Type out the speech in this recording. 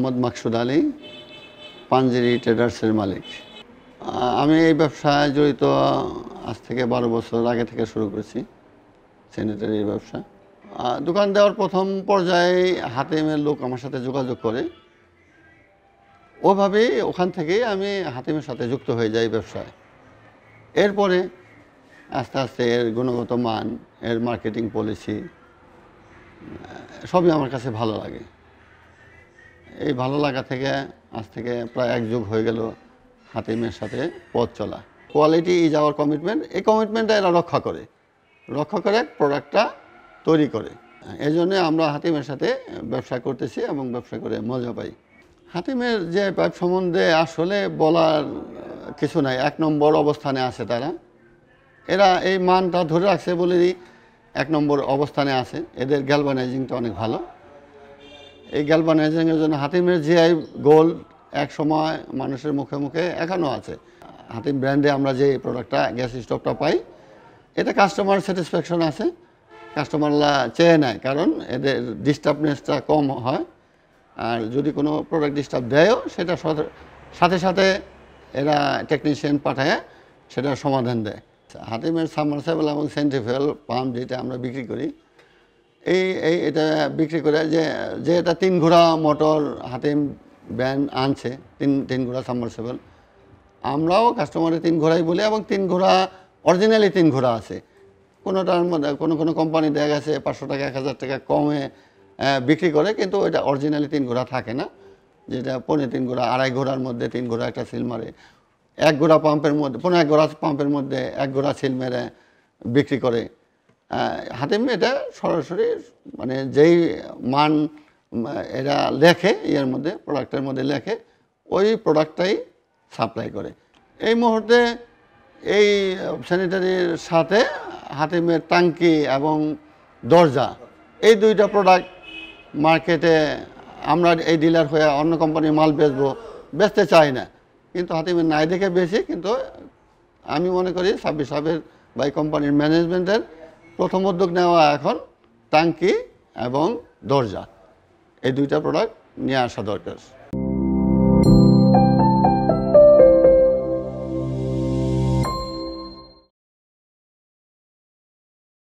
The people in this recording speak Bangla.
মোহাম্মদ মাকসুদ আলী, পাঞ্জেরি ট্রেডার্সের মালিক। আমি এই ব্যবসায় জড়িত আজ থেকে 12 বছর আগে থেকে শুরু করেছি স্যানিটারির ব্যবসা। দোকান দেওয়ার প্রথম পর্যায়ে হাতিমের লোক আমার সাথে যোগাযোগ করে, ওভাবেই ওখান থেকেই আমি হাতিমের সাথে যুক্ত হয়ে যাই ব্যবসায়। এরপরে আস্তে আস্তে এর গুণগত মান, এর মার্কেটিং পলিসি সবই আমার কাছে ভালো লাগে। এই ভালো লাগা থেকে আজ থেকে প্রায় 1 যুগ হয়ে গেল হাতিমের সাথে পথ চলা। কোয়ালিটি ইজ আওয়ার কমিটমেন্ট, এই কমিটমেন্টটা এরা রক্ষা করে প্রোডাক্টটা তৈরি করে। এই জন্যে আমরা হাতিমের সাথে ব্যবসা করতেছি এবং ব্যবসা করে মজা পাই। হাতিমের যে পাইপ সম্বন্ধে আসলে বলার কিছু নাই, 1 নম্বর অবস্থানে আছে তারা। এরা এই মানটা ধরে রাখছে বলেই 1 নম্বর অবস্থানে আছে। এদের গ্যালভানাইজিংটা অনেক ভালো। এই গ্যালভানাইজিংয়ের জন্য হাতিমের জিআই গোল্ড এক সময় মানুষের মুখে মুখে এখনও আছে। হাতিম ব্র্যান্ডে আমরা যে প্রোডাক্টটা গ্যাস স্টোভটা পাই, এতে কাস্টমার স্যাটিসফ্যাকশন আছে, কাস্টমাররা চেয়ে নেয়, কারণ এদের ডিস্টার্বনেসটা কম হয়। আর যদি কোনো প্রোডাক্ট ডিস্টার্ব দেয়ও, সেটা সাথে সাথে এরা টেকনিশিয়ান পাঠায় সেটার সমাধান দেয়। হাতিমের সাবমার্সিবল এবং সেন্ট্রিফুগাল পাম্প যেটা আমরা বিক্রি করি, এটা বিক্রি করে যে এটা 3 ঘোড়া মোটর হাতিম ব্র্যান্ড আনছে, 3 ঘোড়া সাবমার্সিবল। আমরাও কাস্টমারে 3 ঘোড়াই বলি, এবং 3 ঘোড়া অরিজিনালি 3 ঘোড়া আছে। কোনোটার মধ্যে কোনো কোম্পানি দেখা গেছে 500 টাকা 1000 টাকা কমে বিক্রি করে, কিন্তু ওইটা অরিজিনালি 3 ঘোড়া থাকে না। যেটা 3.5 ঘোড়া 2.5 ঘোড়ার মধ্যে 3 ঘোড়া একটা সিল মারে, 1 ঘোড়া পাম্পের মধ্যে 1.5 ঘোড়া পাম্পের মধ্যে 1 ঘোড়া সিল মেরে বিক্রি করে। হাতিম এটা সরাসরি মানে যেই মান এরা লেখে এর মধ্যে, প্রোডাক্টের মধ্যে লেখে, ওই প্রোডাক্টটাই সাপ্লাই করে। এই মুহূর্তে এই স্যানিটারির সাথে হাতিমের টাঙ্কি এবং দরজা, এই 2টা প্রোডাক্ট মার্কেটে আমরা এই ডিলার হয়ে অন্য কোম্পানির মাল বেচতে চাই না, কিন্তু হাতিমের নাই দেখে বেশি। কিন্তু আমি মনে করি সাব্বির সাহেবের বা কোম্পানির ম্যানেজমেন্টের প্রথম উদ্যোগ নেওয়া এখন টাঙ্কি এবং দরজা, এই 2টা প্রোডাক্ট নিয়ে আসা দরকার।